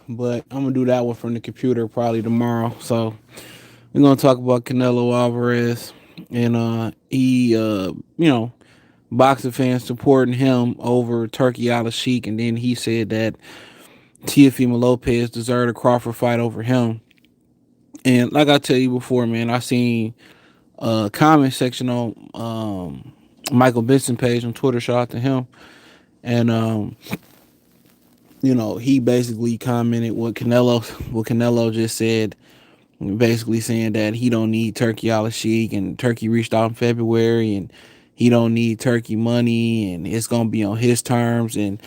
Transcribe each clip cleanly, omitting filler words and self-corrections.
but I'm gonna do that one from the computer probably tomorrow. So we're gonna talk about Canelo Alvarez and boxing fans supporting him over Turki Alalshikh, and then he said that Teofimo Lopez deserved a Crawford fight over him. And like I tell you before, man, I seen a comment section on Michael Benson page on Twitter. Shout out to him. And he basically commented what Canelo just said, basically saying that he don't need Turki Alalshikh, and Turki reached out in February, and he don't need Turki money, and it's gonna be on his terms. And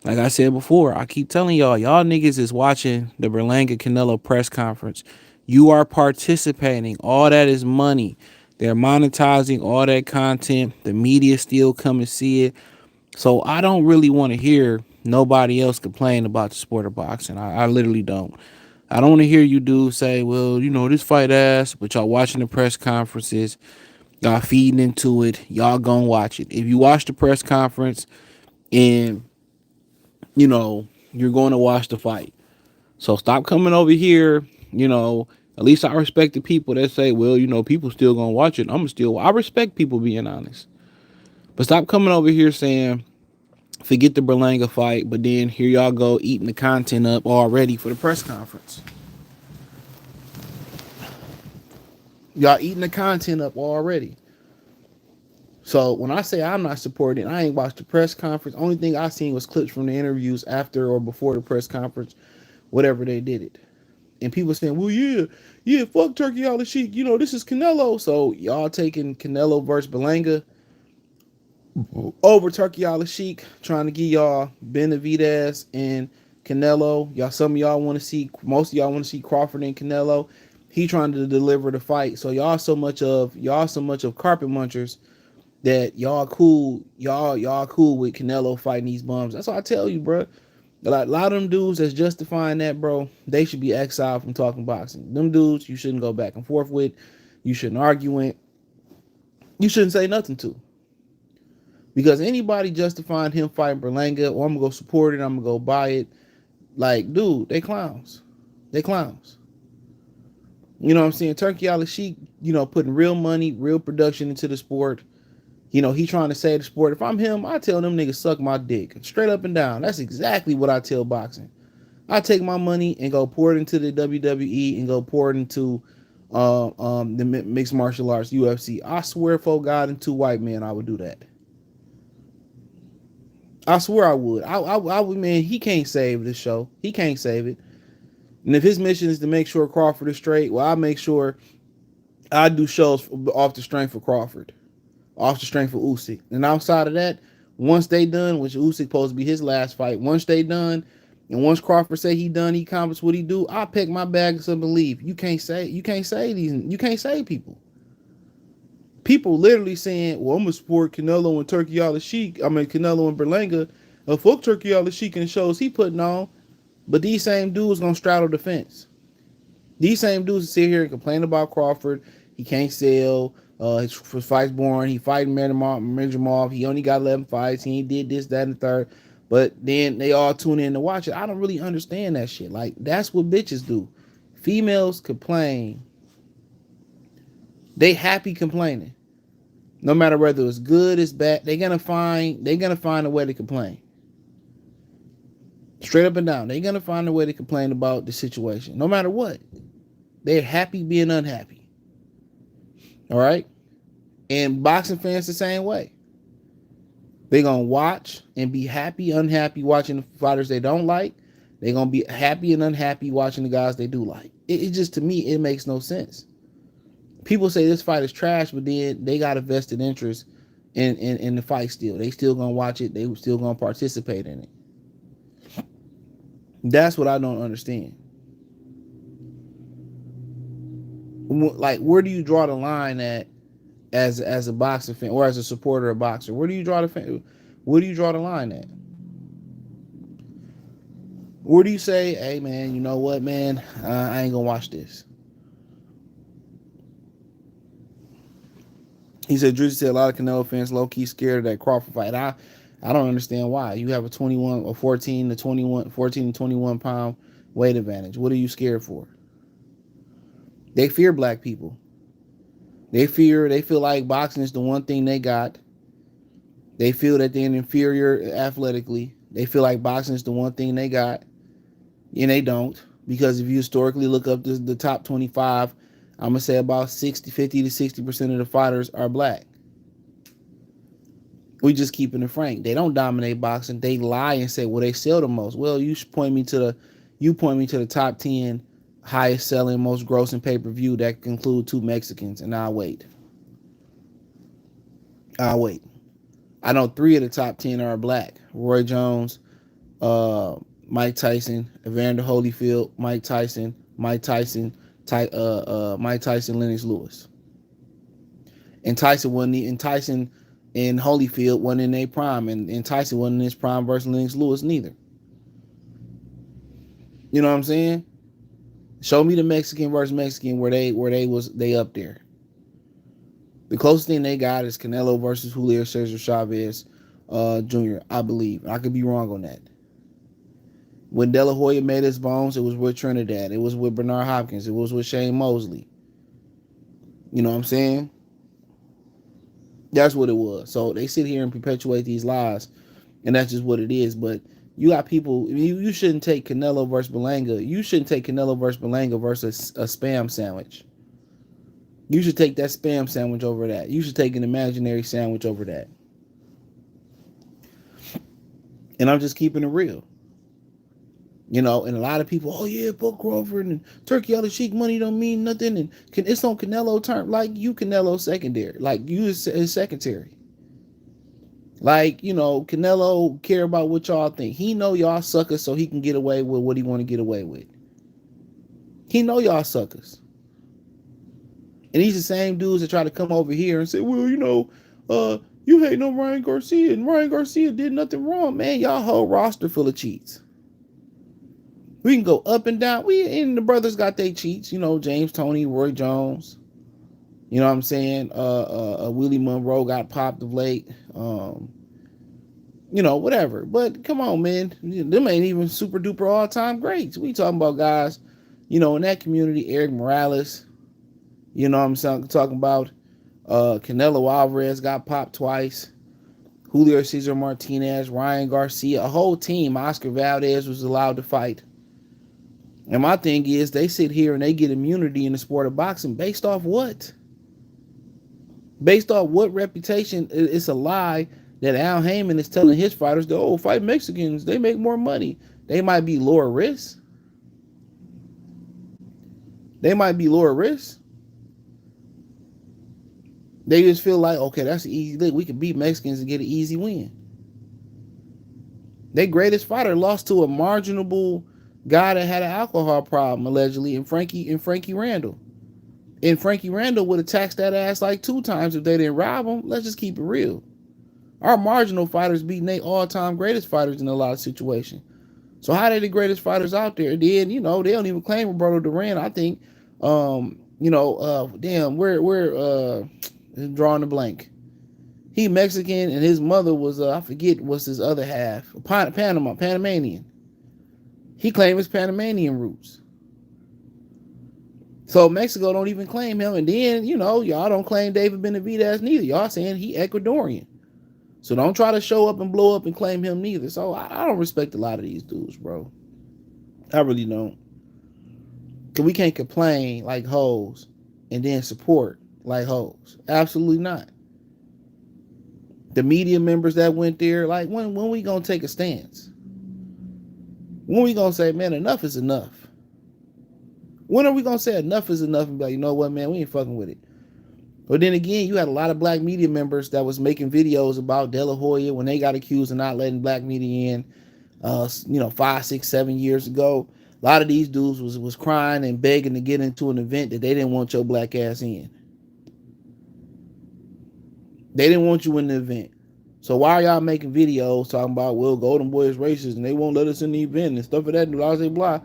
like I said before, I keep telling y'all niggas is watching the Berlanga Canelo press conference. You are participating. All that is money. They're monetizing all that content. The media still come and see it. So I don't really want to hear nobody else complain about the sport of boxing. I literally don't. I don't want to hear you dudes say, well, this fight ass, but y'all watching the press conferences, y'all feeding into it, y'all gonna watch it. If you watch the press conference and, you're going to watch the fight. So stop coming over here, at least I respect the people that say, well, people still gonna watch it. I respect people being honest. But stop coming over here saying, forget the Berlanga fight, but then here y'all go eating the content up already for the press conference. Y'all eating the content up already. So when I say I'm not supporting, I ain't watched the press conference. Only thing I seen was clips from the interviews after or before the press conference, whatever they did it. And people saying, well, yeah, fuck Turki Alalshikh. This is Canelo. So y'all taking Canelo versus Berlanga over Turki Alalshikh, trying to get y'all Benavidez and Canelo. Some of y'all want to see, most of y'all want to see Crawford and Canelo. He trying to deliver the fight. So y'all so much of carpet munchers that y'all cool with Canelo fighting these bums. That's what I tell you, bro. Like a lot of them dudes that's justifying that, bro, they should be exiled from talking boxing. Them dudes you shouldn't go back and forth with. You shouldn't argue with. You shouldn't say nothing to. Because anybody justifying him fighting Berlanga, or I'm gonna go support it, I'm gonna go buy it. Like, dude, they clowns. They clowns. You know what I'm saying? Turki Alalshikh, putting real money, real production into the sport. He trying to save the sport. If I'm him, I tell them niggas suck my dick. Straight up and down. That's exactly what I tell boxing. I take my money and go pour it into the WWE and go pour it into the mixed martial arts, UFC. I swear for God and two white men, I would do that. I swear I would. I would, man, he can't save this show. He can't save it. And if his mission is to make sure Crawford is straight, well, I make sure I do shows off the strength of Crawford, off the strength of Usyk. And outside of that, once they done, which Usyk supposed to be his last fight, once they done, and once Crawford say he done, he accomplished what he do, I'll pack my bags up and leave. You can't say people. People literally saying, well, I'm gonna support Canelo and Turki Alalshikh. I mean Canelo and Berlanga. Fuck Turki Alalshikh and the shows he putting on. But these same dudes gonna straddle the fence. These same dudes sit here and complain about Crawford. He can't sell. His fight's boring. He fighting Menjamov. He only got 11 fights. He ain't did this, that, and the third. But then they all tune in to watch it. I don't really understand that shit. Like, that's what bitches do. Females complain. They happy complaining. No matter whether it's good, it's bad, they're gonna find a way to complain. Straight up and down. They're gonna find a way to complain about the situation. No matter what. They're happy being unhappy. All right? And boxing fans the same way. They're going to watch and be happy, unhappy watching the fighters they don't like. They're going to be happy and unhappy watching the guys they do like. It just, to me, it makes no sense. People say this fight is trash, but then they got a vested interest in the fight still. They still going to watch it. They still going to participate in it. That's what I don't understand. Like, where do you draw the line at as a boxing fan or as a supporter of boxer? Where do you draw the line at? Where do you say, hey man, you know what, man, I ain't gonna watch this? He said, Drizzy said a lot of Canelo fans low-key scared of that Crawford fight. I don't understand why. You have a 21 or 14 to 21 pound Weight advantage. What are you scared for? They fear black people. They feel like boxing is the one thing they got. They feel that they're inferior athletically. They feel like boxing is the one thing they got. And they don't. Because if you historically look up the top 25, I'm going to say about 50 to 60% of the fighters are black. We just keeping it frank. They don't dominate boxing. They lie and say, well, they sell the most. Well, you should point me to the top 10 highest selling, most grossing pay-per-view that can include 2 Mexicans, and I'll wait. I know 3 of the top 10 are black. Roy Jones, Mike Tyson, Evander Holyfield, Mike Tyson, Lennox Lewis. And Tyson and Holyfield wasn't in their prime, and Tyson wasn't in his prime versus Lennox Lewis neither. You know what I'm saying? Show me the Mexican versus Mexican where they up there. The closest thing they got is Canelo versus Julio Cesar Chavez Jr., I believe. I could be wrong on that. When De La Hoya made his bones, it was with Trinidad. It was with Bernard Hopkins. It was with Shane Mosley. You know what I'm saying? That's what it was. So they sit here and perpetuate these lies, and that's just what it is. But you got people, you shouldn't take Canelo versus Berlanga. You shouldn't take Canelo versus Berlanga versus a spam sandwich. You should take that spam sandwich over that. You should take an imaginary sandwich over that. And I'm just keeping it real. You know, and a lot of people, oh yeah, Buck Crawford and Turki Alalshikh money don't mean nothing. And it's on Canelo term. Like, you Canelo secondary. Like, you is secondary. Like, you know, Canelo care about what y'all think. He know y'all suckers so he can get away with what he want to get away with. He know y'all suckers. And these the same dudes that try to come over here and say, well, you know, you hating on Ryan Garcia, and Ryan Garcia did nothing wrong. Man, y'all whole roster full of cheats. We can go up and down. And the brothers got their cheats. You know, James Toney, Roy Jones. You know what I'm saying? Willie Monroe got popped of late. You know, whatever. But come on, man. Them ain't even super duper all time greats. We talking about guys, you know, in that community. Eric Morales. You know what I'm talking about? Canelo Alvarez got popped twice. Julio Cesar Martinez, Ryan Garcia, a whole team. Oscar Valdez was allowed to fight. And my thing is, they sit here and they get immunity in the sport of boxing based off what? Based off what reputation? It's a lie that Al Haymon is telling his fighters that, oh, fight Mexicans, they make more money. They might be lower risk. They just feel like, okay, that's an easy lick. We can beat Mexicans and get an easy win. Their greatest fighter lost to a marginable guy that had an alcohol problem, allegedly, in Frankie Randall. And Frankie Randall would have taxed that ass like 2 times if they didn't rob him. Let's just keep it real. Our marginal fighters beating their all-time greatest fighters in a lot of situations. So how they the greatest fighters out there? Then, you know, they don't even claim Roberto Duran. I think, you know, we're drawing a blank. He Mexican and his mother was, I forget what's his other half. Panamanian. He claimed his Panamanian roots. So Mexico don't even claim him. And then, you know, y'all don't claim David Benavidez neither. Y'all saying he Ecuadorian. So don't try to show up and blow up and claim him neither. So I don't respect a lot of these dudes, bro. I really don't. Because we can't complain like hoes and then support like hoes. Absolutely not. The media members that went there, like, when we gonna take a stance? When we gonna say, man, enough is enough? When are we gonna say enough is enough and be like, you know what, man, we ain't fucking with it? But then again, you had a lot of black media members that was making videos about De La Hoya when they got accused of not letting black media in, you know, 5, 6, 7 years ago. A lot of these dudes was crying and begging to get into an event that they didn't want your black ass in. They didn't want you in the event. So why are y'all making videos talking about, well, Golden Boy is racist and they won't let us in the event and stuff of that, blah, blah, blah.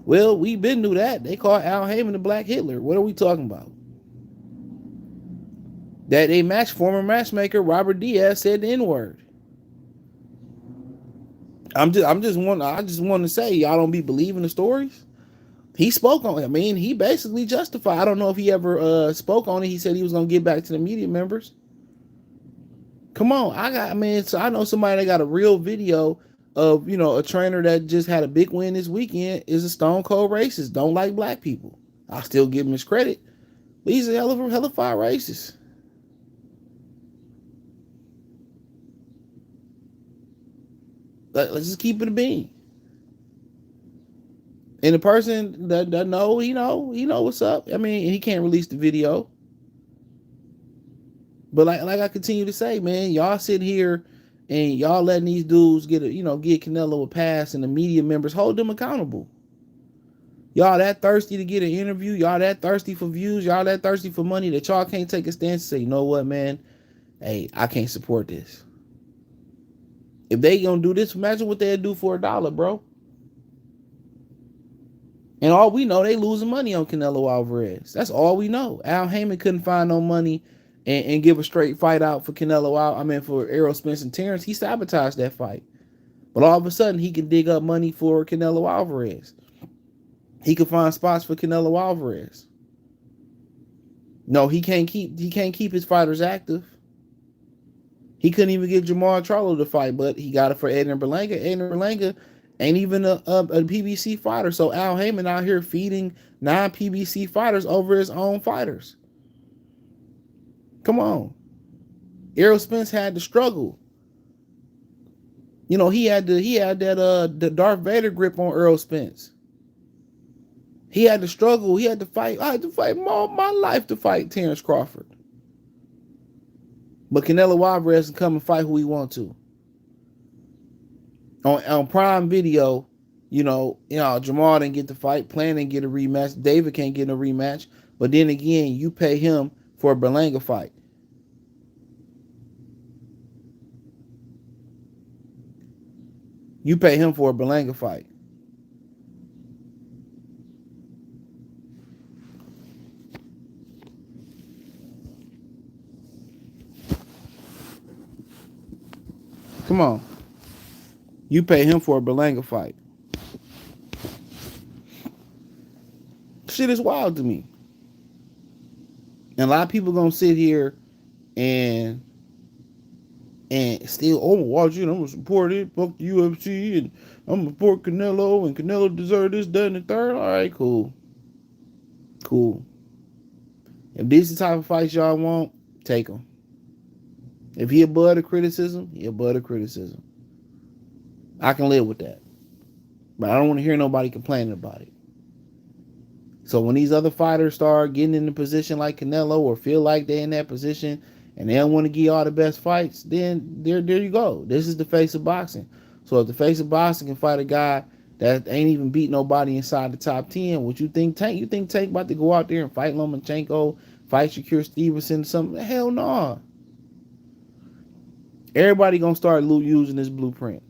Well, we been knew that. They called Al Haymon the Black Hitler. What are we talking about? That former matchmaker Robert Diaz said the N-word. I just want to say y'all don't be believing the stories. He spoke on it. I mean, he basically justified. I don't know if he ever spoke on it. He said he was gonna get back to the media members. Come on, so I know somebody that got a real video of, a trainer that just had a big win this weekend is a stone cold racist. Don't like black people. I still give him his credit, but he's a hell of fire racist. Let's just keep it a bean. And the person that know, he know what's up. I mean, he can't release the video. But like I continue to say, man, y'all sit here and y'all letting these dudes get Canelo a pass, and the media members hold them accountable. Y'all that thirsty to get an interview, y'all that thirsty for views, y'all that thirsty for money that y'all can't take a stance and say, you know what, man, hey, I can't support this. If they gonna do this, imagine what they'd do for $1, bro. And all we know, they losing money on Canelo Alvarez. That's all we know. Al Haymon couldn't find no money and give a straight fight out for for Errol Spence and Terrence. He sabotaged that fight. But all of a sudden, he can dig up money for Canelo Alvarez. He can find spots for Canelo Alvarez. No, he can't keep his fighters active. He couldn't even get Jamal Charlo to fight, but he got it for Edgar Berlanga. Edgar Berlanga ain't even a PBC fighter. So Al Haymon out here feeding non-PBC fighters over his own fighters. Come on. Errol Spence had to struggle. He had that the Darth Vader grip on Errol Spence. He had to struggle. He had to fight. I had to fight all my life to fight Terrence Crawford. But Canelo Alvarez can come and fight who he want to. On Prime Video, Jamal didn't get the fight. Plan didn't get a rematch. David can't get a rematch. But then again, you pay him for a Berlanga fight. You pay him for a Berlanga fight. Come on. You pay him for a Berlanga fight. Shit is wild to me. And a lot of people gonna sit here and still, watch it. I'm gonna support it. Fuck the UFC, and I'm gonna support Canelo, and Canelo deserve this, that, and the third. All right, cool. If these are the type of fights y'all want, take them. If he above the criticism, he above the criticism. I can live with that. But I don't want to hear nobody complaining about it. So when these other fighters start getting in a position like Canelo, or feel like they're in that position and they don't want to give all the best fights, then there you go. This is the face of boxing. So if the face of boxing can fight a guy that ain't even beat nobody inside the top 10, what you think Tank? You think Tank about to go out there and fight Lomachenko, fight Shakur Stevenson or something? Hell no. Nah. Everybody gonna start using this blueprint.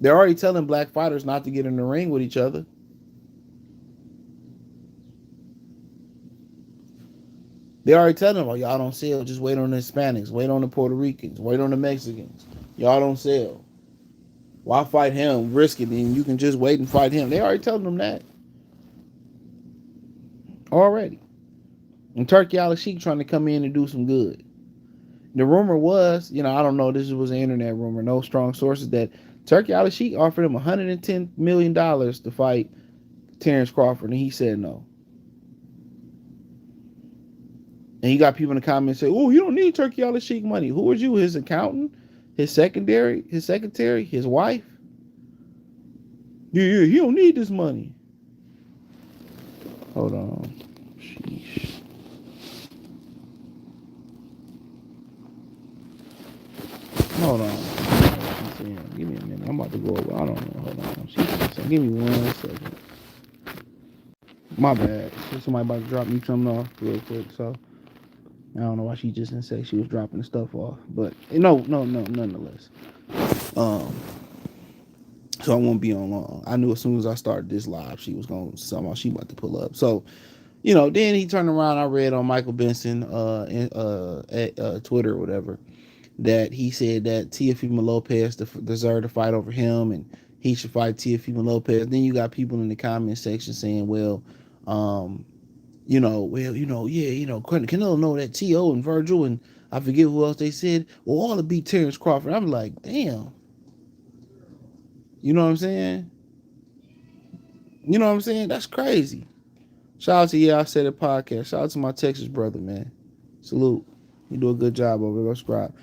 They're already telling black fighters not to get in the ring with each other. They already telling them, y'all don't sell. Just wait on the Hispanics. Wait on the Puerto Ricans. Wait on the Mexicans. Y'all don't sell. Why fight him? Risk it, and you can just wait and fight him. They already telling them that. Already. And Turki Alalshikh trying to come in and do some good. The rumor was, I don't know, this was an internet rumor, no strong sources, that Turki Alalshikh offered him $110 million to fight Terrence Crawford, and he said no. And you got people in the comments say, you don't need Turki Alalshikh money. Who was you, his accountant, his secretary, his wife? Yeah, he don't need this money. Hold on. Sheesh. Hold on. Give me a minute. I'm about to go over. I don't know. Hold on. Give me 1 second. My bad. Somebody about to drop me something off real quick. So I don't know why she just didn't say she was dropping the stuff off. But no, nonetheless. So I won't be on long. I knew as soon as I started this live, she was going to somehow she about to pull up. So, then he turned around. I read on Michael Benson at Twitter or whatever. that he said that Teofimo Lopez deserved to fight over him, and he should fight Teofimo Lopez. Then you got people in the comment section saying, well, um, yeah, Canelo know that T.O. and Virgil and I forget who else they said, well, all to beat Terrence Crawford. I'm like, damn. You know what I'm saying? You know what I'm saying? That's crazy. Shout out to I Said It podcast. Shout out to my Texas brother, man. Salute. You do a good job over there. Subscribe.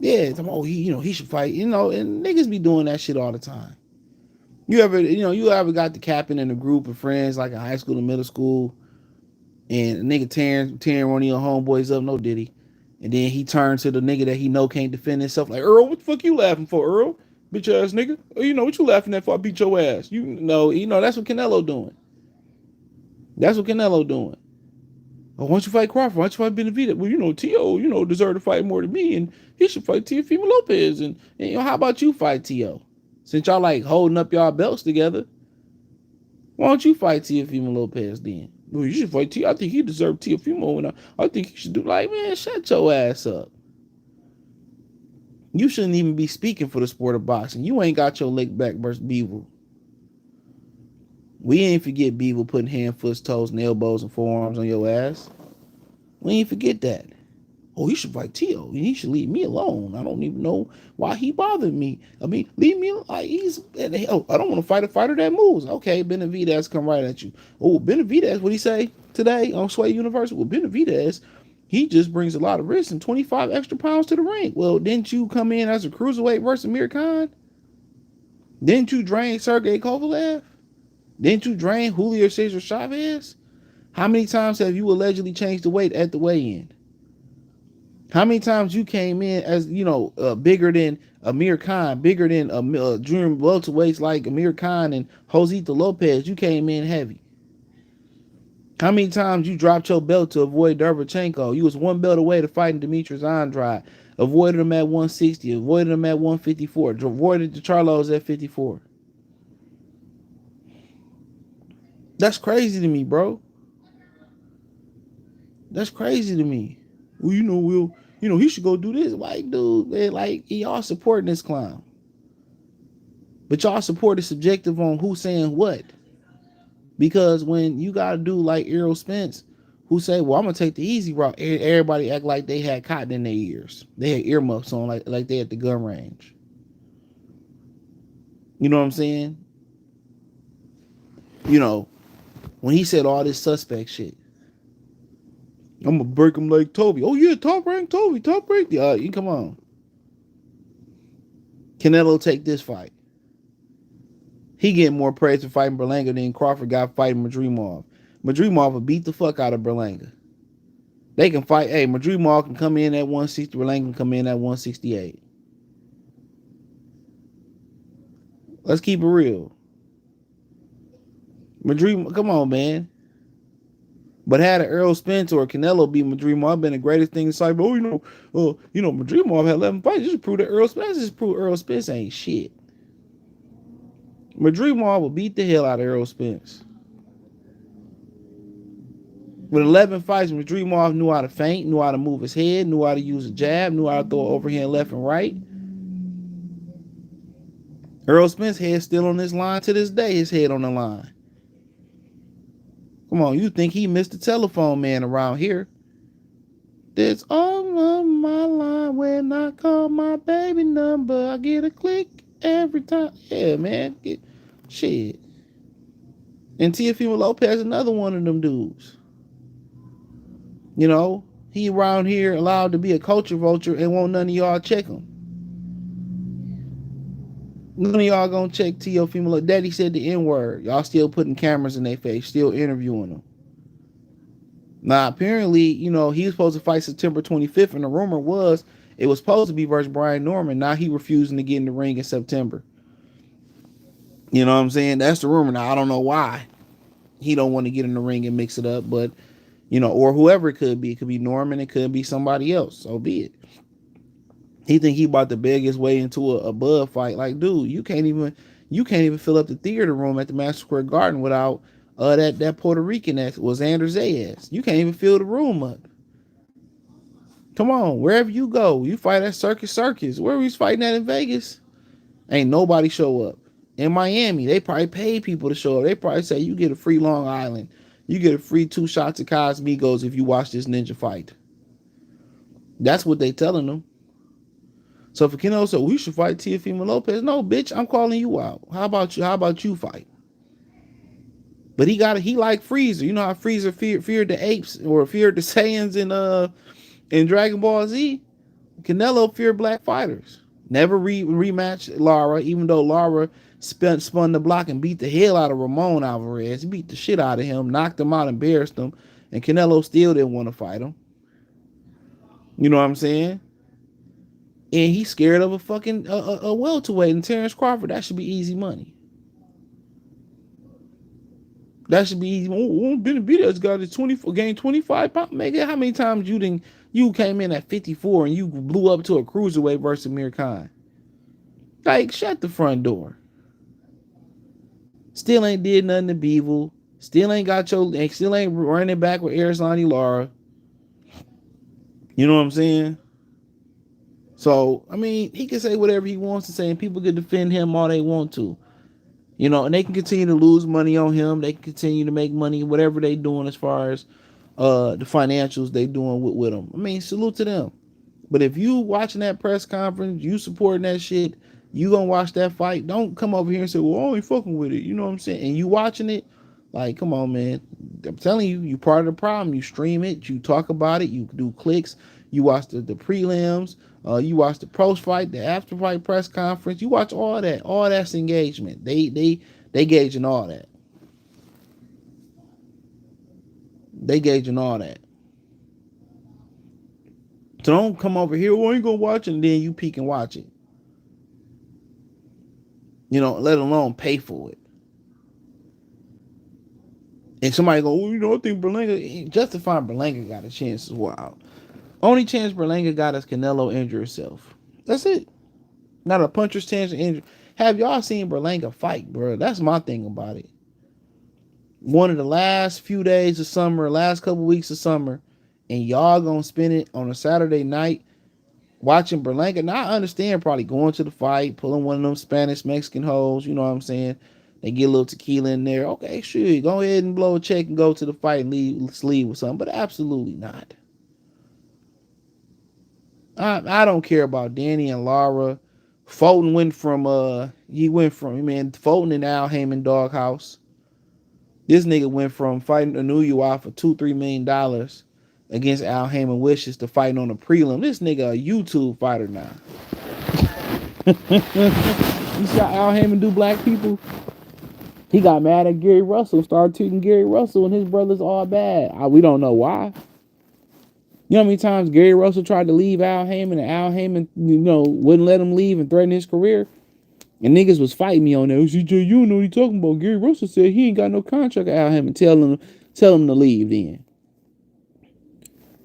Yeah, he should fight. And niggas be doing that shit all the time. You ever got the captain in a group of friends like in high school and middle school, and a nigga tearing one of your homeboys up? No, did he? And then he turned to the nigga that he know can't defend himself, like, Earl, what the fuck you laughing for, Earl? Bitch ass nigga. What you laughing at for? I beat your ass. That's what Canelo doing. That's what Canelo doing. Oh, why don't you fight Crawford? Why don't you fight Benavidez? Well, T.O., deserve to fight more than me, and he should fight Teofimo Lopez. And how about you fight T.O.? Since y'all like holding up y'all belts together, why don't you fight Teofimo Lopez then? Well, you should fight T.O. I think he deserved Teofimo, and I think he should do, like, man, shut your ass up. You shouldn't even be speaking for the sport of boxing. You ain't got your leg back versus Beaver. We ain't forget Beaver putting hand, foot, toes, and elbows and forearms on your ass. We ain't forget that. Oh, he should fight T.O. He should leave me alone. I don't even know why he bothered me. I mean, leave me alone. I don't want to fight a fighter that moves. Okay, Benavidez come right at you. Oh, Benavidez, what he say today on Sway University? Well, Benavidez, he just brings a lot of risk and 25 extra pounds to the ring. Well, didn't you come in as a cruiserweight versus Amir Khan? Didn't you drain Sergey Kovalev? Didn't you drain Julio Cesar Chavez? How many times have you allegedly changed the weight at the weigh-in? How many times you came in as, bigger than Amir Khan, bigger than junior welterweights like Amir Khan and Josita Lopez? You came in heavy. How many times you dropped your belt to avoid Derevchenko? You was one belt away to fighting Demetrius Andrade. Avoided him at 160. Avoided him at 154. Avoided the Charlos at 54. That's crazy to me, bro. That's crazy to me. Well, he should go do this. Like, dude, man, like, y'all supporting this clown. But y'all support is subjective on who's saying what. Because when you got to do like Errol Spence, who say, well, I'm going to take the easy route. Everybody act like they had cotton in their ears. They had earmuffs on like they at the gun range. You know what I'm saying? When he said all this suspect shit. I'm going to break him like Toby. Oh, yeah, top rank Toby. Top rank. You come on. Canelo take this fight. He getting more praise for fighting Berlanga than Crawford got fighting Madrimov. Madrimov will beat the fuck out of Berlanga. They can fight. Hey, Madrimov can come in at 160. Berlanga can come in at 168. Let's keep it real. Madrimov, come on, man. But had an Errol Spence or Canelo beat Madrimov, been the greatest thing in sight. Madrimov had 11 fights. Just prove that Errol Spence ain't shit. Madrimov will beat the hell out of Errol Spence. With 11 fights, Madrimov knew how to feint, knew how to move his head, knew how to use a jab, knew how to throw overhand left and right. Errol Spence's head still on this line to this day. His head on the line. Come on, you think he missed the telephone man around here? That's all on my line when I call my baby number. I get a click every time. Yeah, man. Shit. And Teofimo Lopez, another one of them dudes. He around here allowed to be a culture vulture and won't none of y'all check him. None of y'all gonna check Teofimo. Daddy said the N-word. Y'all still putting cameras in their face, still interviewing them. Now, apparently, he was supposed to fight September 25th, and the rumor was it was supposed to be versus Brian Norman. Now he refusing to get in the ring in September. You know what I'm saying? That's the rumor. Now, I don't know why he don't want to get in the ring and mix it up, but, or whoever it could be. It could be Norman. It could be somebody else. So be it. He think he about to beg his way into a Bud fight. Like, dude, you can't even fill up the theater room at the Madison Square Garden without that Puerto Rican that was Anders Zayas. You can't even fill the room up. Come on, wherever you go, you fight at Circus. Where we was fighting at in Vegas, ain't nobody show up. In Miami, they probably pay people to show up. They probably say you get a free Long Island, you get a free 2 shots of Cosmigos if you watch this ninja fight. That's what they telling them. So for Canelo said we should fight Teofimo Lopez, no bitch, I'm calling you out. How about you? How about you fight? But he like Freezer. You know how Freezer feared the apes or feared the Saiyans in Dragon Ball Z? Canelo feared black fighters. Never rematched Lara, even though Lara spun the block and beat the hell out of Ramon Alvarez. He beat the shit out of him, knocked him out, embarrassed him, and Canelo still didn't want to fight him. You know what I'm saying? And he's scared of a fucking a welterweight and Terrence Crawford. That should be easy money. That should be easy. Benavidez got his 24 gained 25 pounds. How many times you came in at 54 and you blew up to a cruiserweight versus Amir Khan? Like, shut the front door. Still ain't did nothing to Beevil. Still ain't running back with Arislani Lara. You know what I'm saying? So, I mean, he can say whatever he wants to say, and people can defend him all they want to. You know, and they can continue to lose money on him. They can continue to make money, whatever they doing as far as the financials they doing with him. I mean, salute to them. But if you watching that press conference, you supporting that shit, you gonna watch that fight, don't come over here and say, well, I ain't fucking with it. You know what I'm saying? And you watching it, like, come on, man. I'm telling you, you part of the problem. You stream it, you talk about it, you do clicks, you watch the prelims, you watch the post fight, the after fight press conference, you watch all that. All that's engagement. They gauging all that. They gauging all that. So don't come over here, well, I ain't gonna watch it, and then you peek and watch it. You know, let alone pay for it. And somebody go, well, you know, I think Berlanga, justifying Berlanga got a chance as well. Only chance Berlanga got is Canelo injure himself. That's it. Not a puncher's chance to injure. Have y'all seen Berlanga fight, bro? That's my thing about it. One of the last few days of summer, last couple weeks of summer, and y'all gonna spend it on a Saturday night watching Berlanga. Now I understand probably going to the fight, pulling one of them Spanish Mexican hoes, you know what I'm saying? They get a little tequila in there. Okay, sure, go ahead and blow a check and go to the fight and leave with something, but absolutely not. I don't care about Danny and Lara. Fulton went from Fulton and Al Haymon doghouse. This nigga went from fighting a New York for $2-3 million against Al Haymon wishes to fighting on a prelim. This nigga a YouTube fighter now. You saw Al Haymon do black people? He got mad at Gary Russell, started treating Gary Russell and his brothers all bad. We don't know why. You know how many times Gary Russell tried to leave Al Haymon and Al Haymon, wouldn't let him leave and threaten his career? And niggas was fighting me on there. CJ, you don't know what he talking about. Gary Russell said he ain't got no contract with Al Haymon. Tell him to leave then.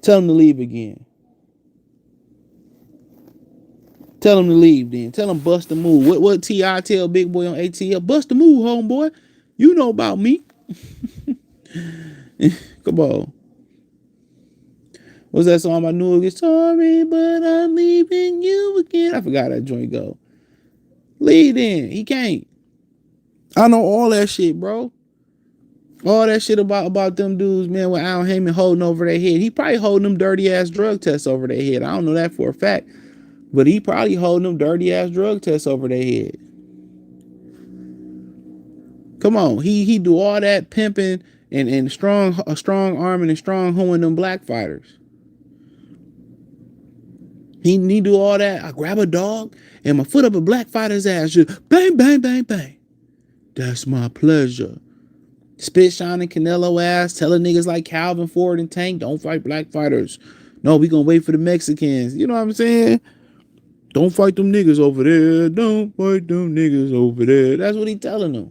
Tell him to leave again. Tell him to leave then. Tell him bust the move. What T.I. tell Big Boy on ATL? Bust the move, homeboy. You know about me. Come on. What's that song I knew again? Sorry, but I'm leaving you again. I forgot that joint go. Leave then. He can't. I know all that shit, bro. All that shit about them dudes, man, with Al Haymon holding over their head. He probably holding them dirty ass drug tests over their head. I don't know that for a fact. But he probably holding them dirty ass drug tests over their head. Come on. He do all that pimping and strong arming and strong hoeing them black fighters. He do all that. I grab a dog and my foot up a black fighter's ass. Just bang, bang, bang, bang. That's my pleasure. Spit shining Canelo ass, telling niggas like Calvin Ford and Tank, don't fight black fighters. No, we gonna wait for the Mexicans. You know what I'm saying? Don't fight them niggas over there. Don't fight them niggas over there. That's what he telling them.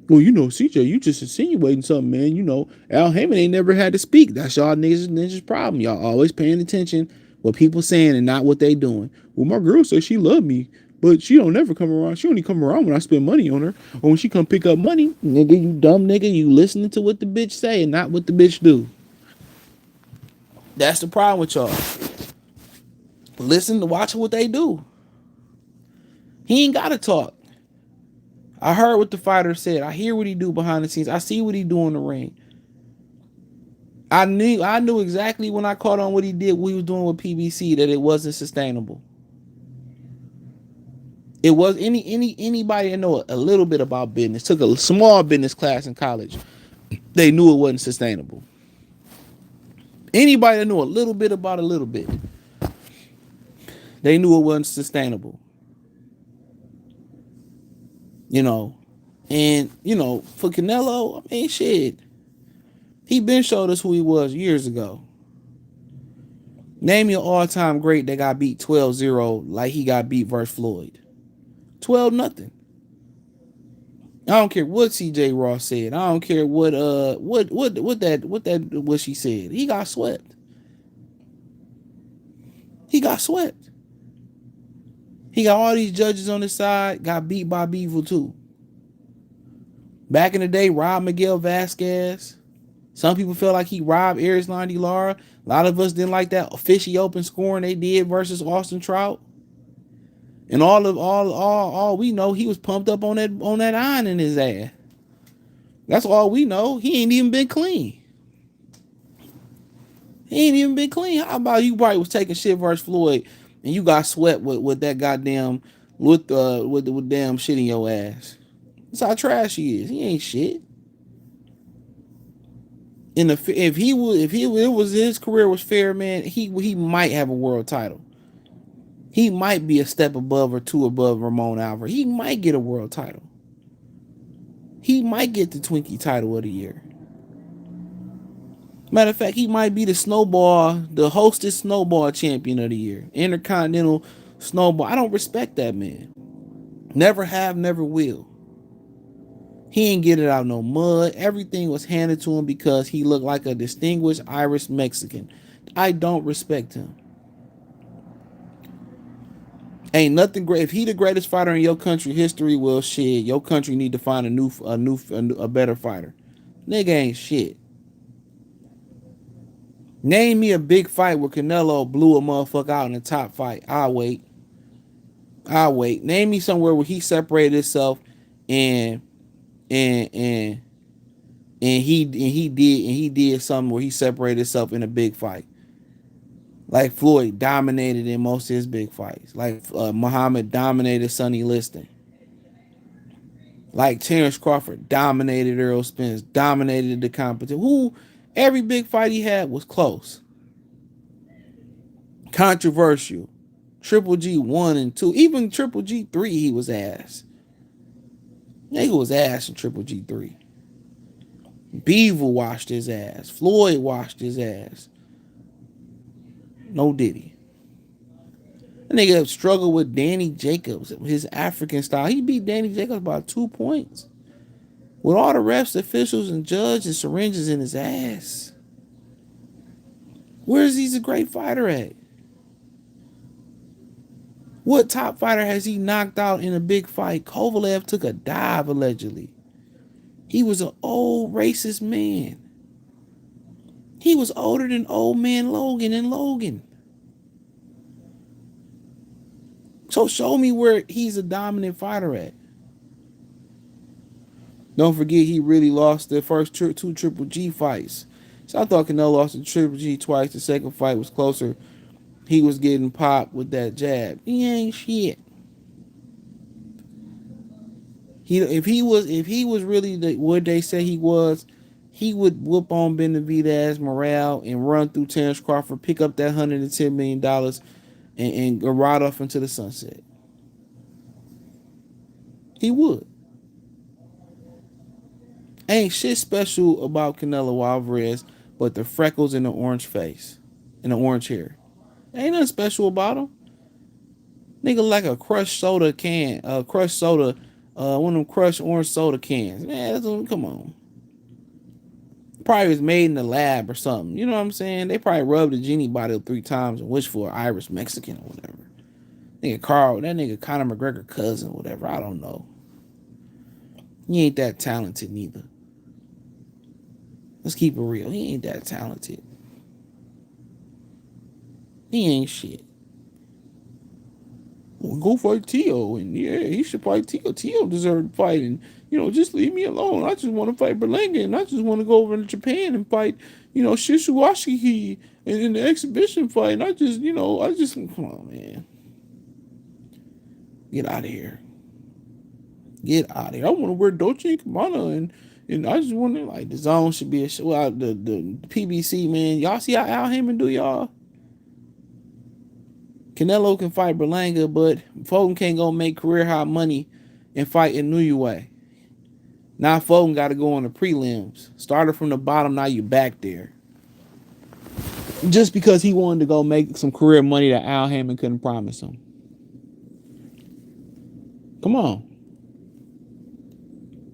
Well, CJ, you just insinuating something, man. Al Haymon ain't never had to speak. That's y'all ninjas' problem. Y'all always paying attention what people saying and not what they doing. Well, my girl says she love me, but she don't never come around. She only come around when I spend money on her or when she come pick up money. Nigga, you dumb nigga. You listening to what the bitch say and not what the bitch do. That's the problem with y'all. Listen to watch what they do. He ain't gotta talk. I heard what the fighter said. I hear what he do behind the scenes. I see what he do in the ring. I knew exactly when I caught on what he did, what he was doing with PBC, that it wasn't sustainable. It was anybody that know a little bit about business, took a small business class in college, they knew it wasn't sustainable. Anybody that knew a little bit about a little bit, they knew it wasn't sustainable. You know, and for Canelo, I mean, shit, he been showed us who he was years ago. Name your all-time great that got beat 12-0 like he got beat versus Floyd. 12-0. I don't care what CJ Ross said. I don't care what she said. He got swept. He got swept. He got all these judges on his side, got beat by Beevil too. Back in the day, robbed Miguel Vasquez. Some people felt like he robbed Erislandy Lara. A lot of us didn't like that fishy open scoring they did versus Austin Trout. And all we know, he was pumped up on that iron in his ass. That's all we know. He ain't even been clean. He ain't even been clean. How about you probably was taking shit versus Floyd and you got swept with that goddamn with damn shit in your ass. That's how trash he is. He ain't shit. If his career was fair, man, he might have a world title. He might be a step above or two above Ramon Alvarez. He might get a world title. He might get the Twinkie title of the year. Matter of fact, he might be the hostess snowball champion of the year. Intercontinental snowball. I don't respect that man. Never have, never will. He ain't get it out no mud. Everything was handed to him because he looked like a distinguished Irish Mexican. I don't respect him. Ain't nothing great. If he the greatest fighter in your country history, well, shit, your country need to find a better fighter. Nigga ain't shit. Name me a big fight where Canelo blew a motherfucker out in the top fight. I'll wait. Name me somewhere where he separated himself and he did something where he separated himself in a big fight. Like Floyd dominated in most of his big fights. Like Muhammad dominated Sonny Liston. Like Terrence Crawford dominated Errol Spence, dominated the competition. Every big fight he had was close. Controversial. Triple G 1 and 2. Even Triple G 3, he was ass. Nigga was ass in Triple G 3. Beevil washed his ass. Floyd washed his ass. No Diddy. That nigga struggled with Danny Jacobs, his African style. He beat Danny Jacobs by 2 points. With all the refs, officials, and judges and syringes in his ass. Where is he a great fighter at? What top fighter has he knocked out in a big fight? Kovalev took a dive, allegedly. He was an old racist man. He was older than old man Logan and Logan. So show me where he's a dominant fighter at. Don't forget he really lost the first two Triple G fights. So I thought Canelo lost the Triple G twice. The second fight was closer. He was getting popped with that jab. He ain't shit. If he was really what they say he was, he would whoop on Benavidez morale and run through Terrence Crawford, pick up that $110 million and ride off into the sunset. He would. Ain't shit special about Canelo Alvarez but the freckles in the orange face and the orange hair. Ain't nothing special about him. Nigga like a crushed soda can, one of them crushed orange soda cans. Man, come on. Probably was made in the lab or something. You know what I'm saying? They probably rubbed the genie bottle 3 times and wished for an Irish Mexican or whatever. That nigga Conor McGregor cousin or whatever. I don't know. He ain't that talented neither. Let's keep it real. He ain't that talented. He ain't shit. Well, go fight Teo, and yeah, he should fight Teo. Teo deserved fighting. Just leave me alone. I just want to fight Berlanga, and I just want to go over to Japan and fight, Shishiwashiki in the exhibition fight. And come on, man, get out of here. Get out of here. I want to wear Dolce and Gabbana, and I just want to, like, the zone should be a show. Well, the PBC, man. Y'all see how Al Haymon do, y'all? Canelo can fight Berlanga, but Foden can't go make career high money and fight in New way. Now Foden got to go on the prelims. Started from the bottom, now you back there. Just because he wanted to go make some career money that Al Haymon couldn't promise him. Come on.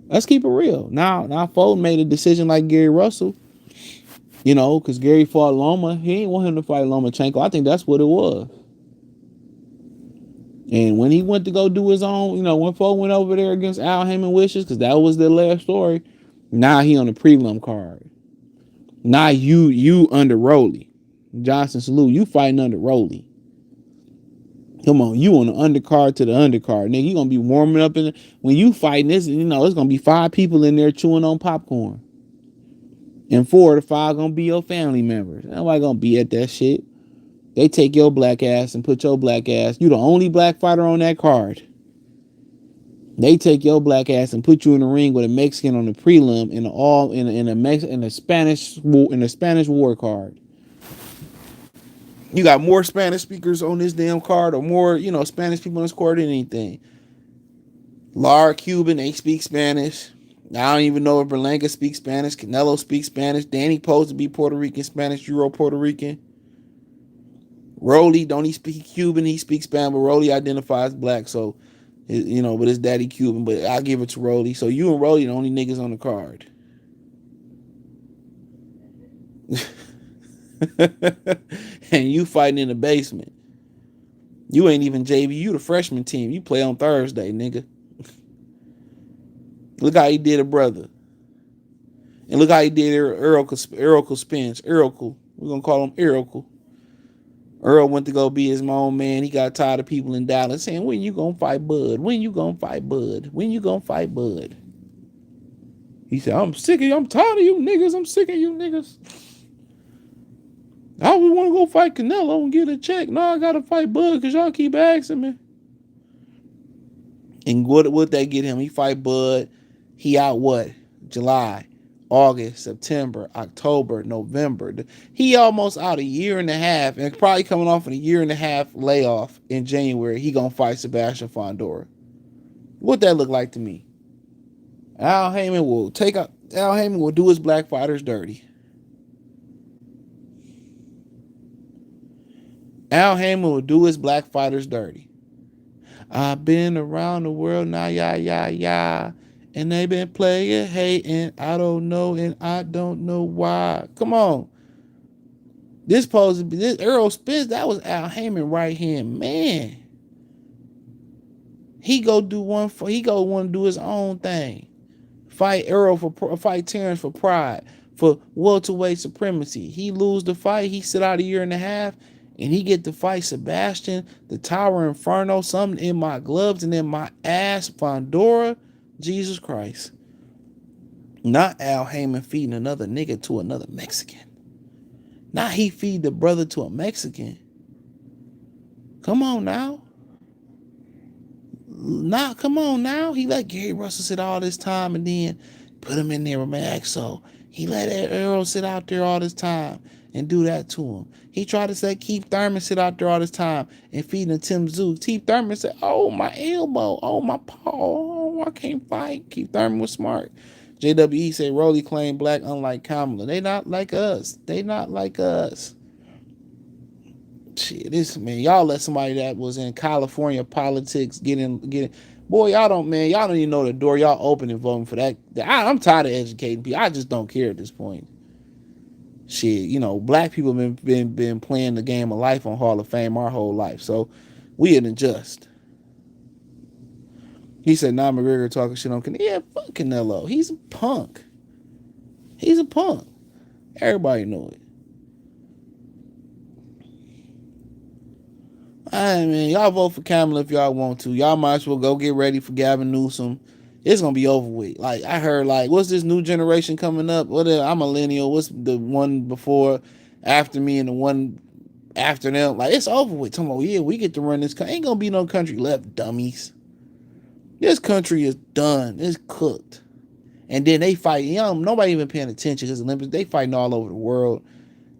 Let's keep it real. Now Foden made a decision like Gary Russell. Because Gary fought Loma. He ain't want him to fight Lomachenko. I think that's what it was. And when he went to go do his own, when Foden went over there against Al Haymon wishes, because that was their last story, now he on the prelim card. Now you under Rolly. Johnson Salute, you fighting under Rolly. Come on, you on the undercard to the undercard. Nigga, you going to be warming up when you fighting this, it's going to be 5 people in there chewing on popcorn. And 4 to 5 going to be your family members. Nobody going to be at that shit. They take your black ass and put your black ass. You the only black fighter on that card. They take your black ass and put you in the ring with a Mexican on the prelim in a Spanish war card. You got more Spanish speakers on this damn card, or more, Spanish people on this card than anything. Lara Cuban, they speak Spanish. I don't even know if Berlanga speaks Spanish. Canelo speaks Spanish. Danny supposed to be Puerto Rican, Spanish, Euro Puerto Rican. Rolly, don't he speak Cuban? He speaks Spanish, but Rolly identifies black, so, but his daddy Cuban, but I'll give it to Rolly. So you and Rolly the only niggas on the card. And you fighting in the basement. You ain't even JV, you the freshman team. You play on Thursday, nigga. Look how he did a brother. And look how he did Earl Spence. Earl, we're going to call him Earl. Earl went to go be his own man. He got tired of people in Dallas saying, when you gonna fight Bud? When you gonna fight Bud? When you gonna fight Bud? He said, I'm tired of you niggas. I'm sick of you niggas. I would want to go fight Canelo and get a check. No, I gotta fight Bud because y'all keep asking me. And what they get him? He fight Bud. He out what? July, August, September, October, November. He almost out a year and a half, and probably coming off a year and a half layoff in January. He gonna fight Sebastian Fondora. What that look like to me? Al Haymon will do his black fighters dirty. Al Haymon will do his black fighters dirty. I've been around the world now, yeah. And they been playing, hating. I don't know, and I don't know why. Come on. This Earl Spence, that was Al Haymon right hand man. He want to do his own thing. Fight Terrence for pride, for welterweight supremacy. He lose the fight, he sit out a year and a half, and he get to fight Sebastian, the Tower Inferno, something in my gloves and in my ass, Fondora. Jesus Christ. Not Al Haymon feeding another nigga to another Mexican. Not he feed the brother to a Mexican. Come on now. Come on now. He let Gary Russell sit all this time and then put him in there with Maxo. He let Earl sit out there all this time and do that to him. He tried to say Keith Thurman sit out there all this time and feed him Tim Zeus. Keith Thurman said, oh, my elbow. Oh, my paw. Oh, I can't fight. Keith Thurman was smart. JWE said Rolly claimed black unlike Kamala. They not like us. Shit, y'all let somebody that was in California politics get in. Boy, y'all don't even know the door y'all open and voting for that. I'm tired of educating people. I just don't care at this point. Shit, black people been playing the game of life on Hall of Fame our whole life, so we ain't just. He said, nah, McGregor talking shit on Canelo. Yeah, fuck Canelo. He's a punk. Everybody know it. I mean, y'all vote for Kamala if y'all want to. Y'all might as well go get ready for Gavin Newsom. It's gonna be over with. Like I heard, like what's this new generation coming up? I'm millennial. What's the one before, after me, and the one after them? Like it's over with. Talking about yeah, we get to run this. Ain't gonna be no country left, dummies. This country is done. It's cooked. And then they fight. Nobody even paying attention because the Olympics. They fighting all over the world.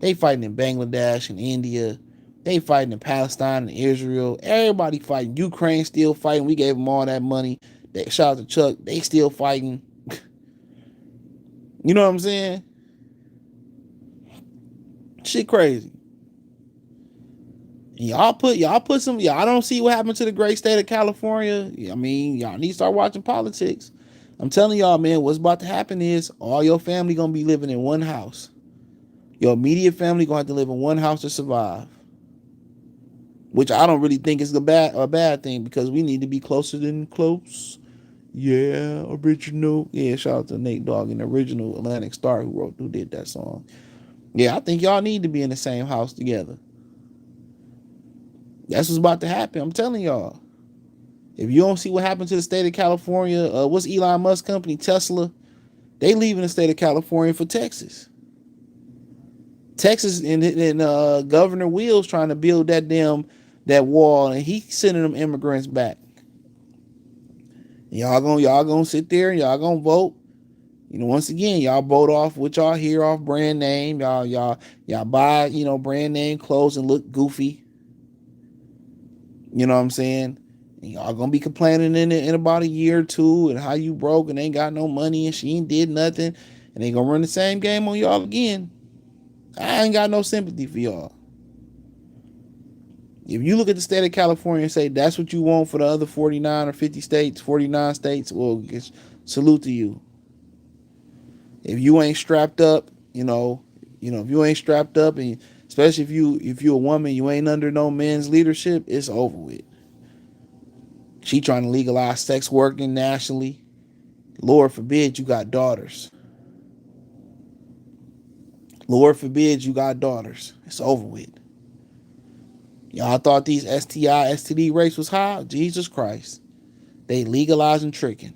They fighting in Bangladesh and India. They fighting in Palestine and Israel. Everybody fighting. Ukraine still fighting. We gave them all that money. Shout out to Chuck. They still fighting. You know what I'm saying? Shit crazy. Y'all put some. Y'all don't see what happened to the great state of California. I mean, y'all need to start watching politics. I'm telling y'all, man, what's about to happen is all your family gonna be living in one house. Your immediate family gonna have to live in one house to survive. Which I don't really think is a bad thing because we need to be closer than close. Yeah, original. Yeah, shout out to Nate Dogg and the original Atlantic Star who did that song. Yeah, I think y'all need to be in the same house together. That's what's about to happen. I'm telling y'all. If you don't see what happened to the state of California, what's Elon Musk company, Tesla? They leaving the state of California for Texas. Texas and Governor Wheels trying to build that wall, and he sending them immigrants back. Y'all gonna sit there and y'all gonna vote. Once again, y'all vote off what y'all hear off brand name. Y'all buy, brand name clothes and look goofy. You know what I'm saying? And y'all gonna be complaining in about a year or two and how you broke and ain't got no money and she ain't did nothing. And they gonna run the same game on y'all again. I ain't got no sympathy for y'all. If you look at the state of California and say that's what you want for the other 49 or 50 states, 49 states, well, salute to you. If you ain't strapped up, if you ain't strapped up, and especially if you a woman, you ain't under no men's leadership, it's over with. She trying to legalize sex working nationally. Lord forbid you got daughters. Lord forbid you got daughters. It's over with. Y'all thought these STI, STD rates was high? Jesus Christ. They legalizing tricking.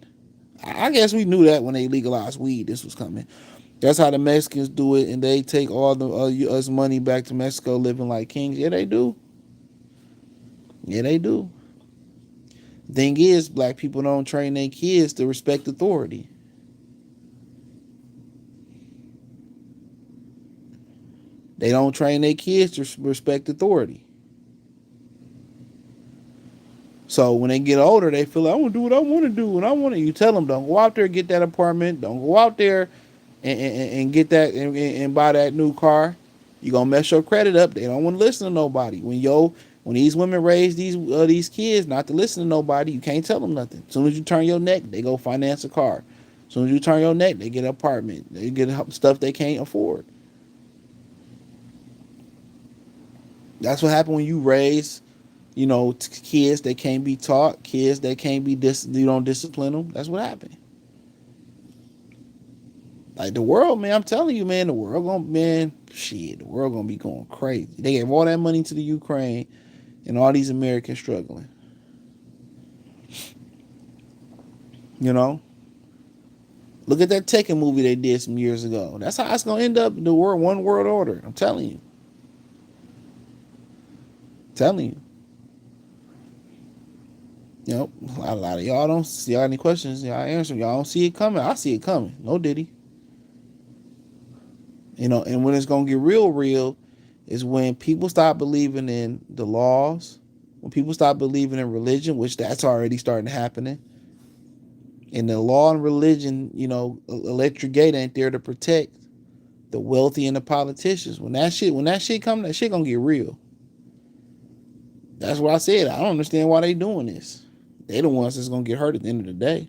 I guess we knew that when they legalized weed, this was coming. That's how the Mexicans do it, and they take all the us money back to Mexico living like kings. Yeah, they do. Yeah, they do. The thing is, black people don't train their kids to respect authority. They don't train their kids to respect authority. So when they get older, they feel like, I want to do what I want to do, and I want to. You tell them, don't go out there and get that apartment. Don't go out there and get that and buy that new car. You're gonna mess your credit up. They don't want to listen to nobody. When these women raise these kids not to listen to nobody, you can't tell them nothing. As soon as you turn your neck, they go finance a car. As soon as you turn your neck, they get an apartment. They get stuff they can't afford. That's what happened when you raise, kids that can't be taught, kids that can't be you don't discipline them. That's what happened. Like the world, man, I'm telling you, man, the world gonna be going crazy. They gave all that money to the Ukraine and all these Americans struggling. Look at that Tekken movie they did some years ago. That's how it's gonna end up, the one world order. I'm telling you. A lot of y'all don't see any questions. Y'all answer. Y'all don't see it coming. I see it coming. No diddy. And when it's gonna get real is when people stop believing in the laws, when people stop believing in religion, which that's already starting happening. And the law and religion, electric gate ain't there to protect the wealthy and the politicians. When that shit come, that shit gonna get real. That's what I said. I don't understand why they doing this. They the ones that's gonna get hurt at the end of the day.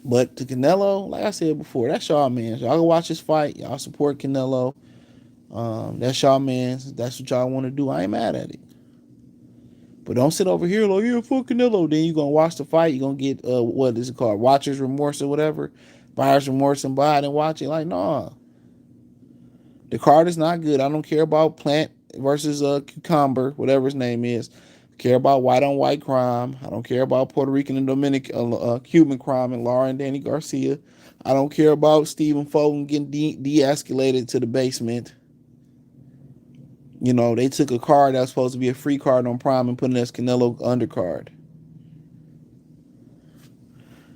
But to Canelo, like I said before, that's y'all man. Y'all go watch this fight. Y'all support Canelo. That's y'all man. That's what y'all want to do. I ain't mad at it. But don't sit over here like, yeah, fuck Canelo. Then you gonna watch the fight. You gonna get what is it called? Watcher's remorse or whatever. Buyer's remorse and buy it and watch it. Like, nah. The card is not good. I don't care about Plant Cucumber, whatever his name is. I care about white on white crime. I don't care about Puerto Rican and Dominican, Cuban crime and Laura and Danny Garcia. I don't care about Stephen Foden getting de-escalated to the basement. You know, they took a card that was supposed to be a free card on Prime and put it as Canelo undercard.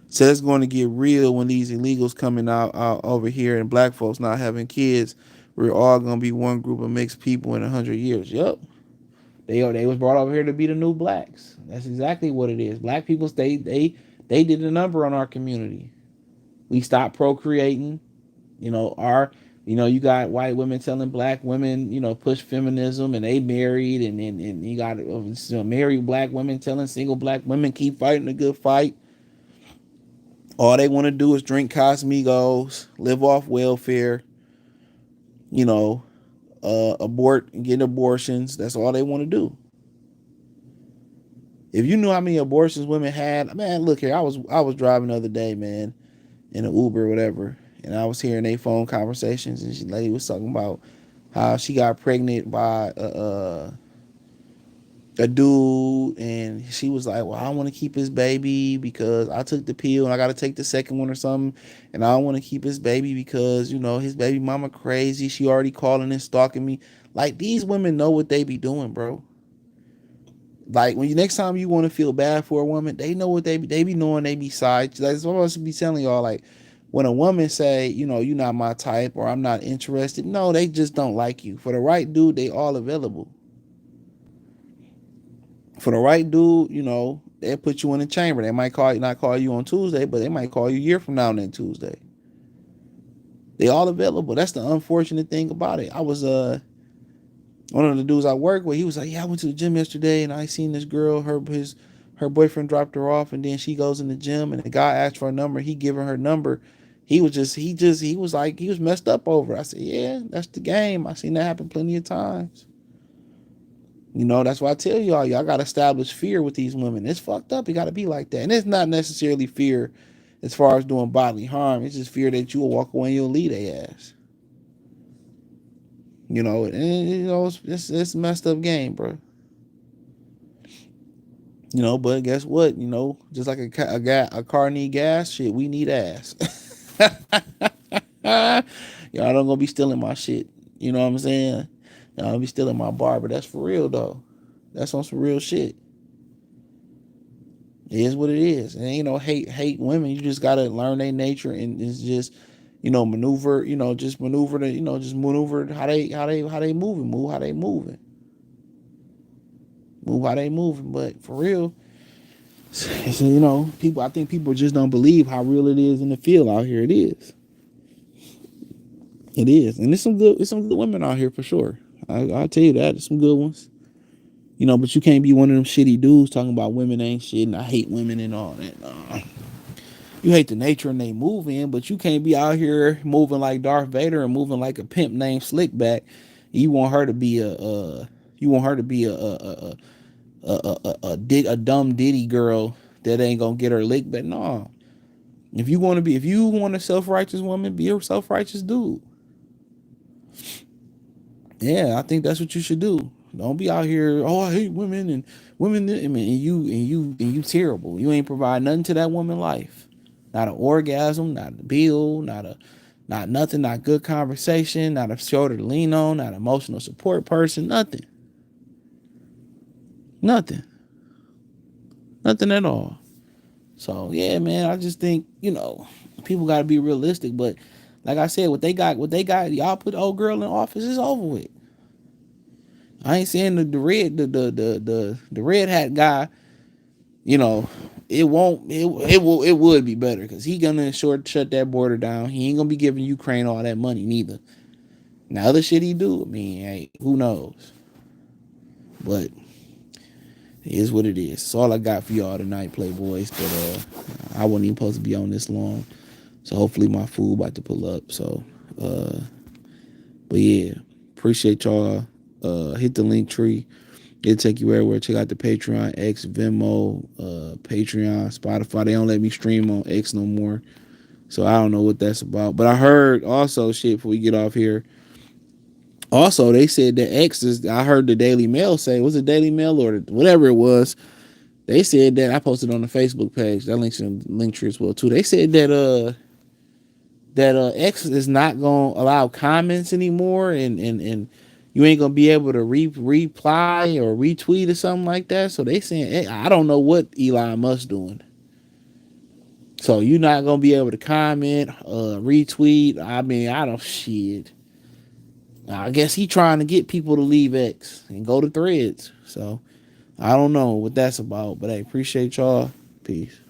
So it's going to get real when these illegals coming out over here and black folks not having kids. We're all going to be one group of mixed people in 100 years. Yep. They was brought over here to be the new blacks. That's exactly what it is. Black people, they did a number on our community. We stopped procreating. You know, you got white women telling black women, push feminism, and they married, and you got married black women telling single black women keep fighting a good fight. All they want to do is drink Cosmegos, live off welfare, you know, abort and get abortions. That's all they want to do. If you knew how many abortions women had, man, look here. I was driving the other day, man, in an Uber or whatever, and I was hearing their phone conversations, and the lady was talking about how she got pregnant by a dude, and she was like, well, I want to keep his baby because I took the pill and I got to take the second one or something, and I don't want to keep his baby because, his baby mama crazy. She already calling and stalking me. Like, these women know what they be doing, bro. Like, when next time you want to feel bad for a woman, they know what they be knowing. They be side. That's what I was be telling y'all. Like, when a woman say, you're not my type or I'm not interested, no, they just don't like you. For the right dude, they all available. For the right dude, they'll put you in a chamber. They might not call you on Tuesday, but they might call you a year from now on that Tuesday. They all available. That's the unfortunate thing about it. I was one of the dudes I work with, he was like, yeah, I went to the gym yesterday and I seen this girl, her boyfriend dropped her off, and then she goes in the gym and the guy asked for a number, he giving her number. He was like, he was messed up over it. I said, yeah, that's the game. I seen that happen plenty of times. That's why I tell y'all got to establish fear with these women. It's fucked up. You got to be like that. And it's not necessarily fear as far as doing bodily harm. It's just fear that you will walk away and you'll leave their ass. It's a messed up game, bro. But guess what? Just like a car need gas, shit, we need ass. Y'all don't gonna be stealing my shit. You know what I'm saying? Y'all don't be stealing my barber. That's for real, though. That's on some real shit. It is what it is. And ain't no hate women. You just gotta learn their nature, and it's just, maneuver. Just maneuver just maneuver how they moving, move how they moving, move how they moving. But for real, people. I think people just don't believe how real it is in the field out here. It is. It is, and there's some good women out here for sure. I'll tell you that. There's some good ones. But you can't be one of them shitty dudes talking about women ain't shit and I hate women and all that. You hate the nature and they move in, but you can't be out here moving like Darth Vader and moving like a pimp named Slickback. You want her to be a dumb ditty girl that ain't gonna get her lick back. No. If you want a self-righteous woman, be a self-righteous dude. Yeah, I think that's what you should do. Don't be out here, oh, I hate women and women. I mean, and you terrible. You ain't provide nothing to that woman life. Not an orgasm, not a bill, not nothing, not good conversation, not a shoulder to lean on, not an emotional support person, nothing. Nothing. Nothing at all. So yeah, man, I just think, people gotta be realistic. But like I said, what they got, y'all put the old girl in office, it's over with. I ain't saying the red hat guy, it would be better because he gonna shut that border down. He ain't gonna be giving Ukraine all that money neither. Now other shit he do, I mean, hey, who knows? But it is what it is. That's all I got for y'all tonight, Playboys. But I wasn't even supposed to be on this long. So hopefully my food about to pull up. So but yeah, appreciate y'all. Hit the link tree. It'll take you everywhere. Check out the Patreon, X, Venmo, Patreon, Spotify. They don't let me stream on X no more. So I don't know what that's about. But I heard also, shit, before we get off here, Also, they said that X is. I heard the Daily Mail say, was it Daily Mail or whatever it was? They said that I posted on the Facebook page. That link's in link tree as well too. They said that X is not gonna allow comments anymore, and you ain't gonna be able to reply or retweet or something like that. So they saying, hey, I don't know what Elon Musk doing. So you're not gonna be able to comment, retweet. I mean, I don't shit. I guess he trying to get people to leave X and go to Threads. So I don't know what that's about, but I appreciate y'all. Peace.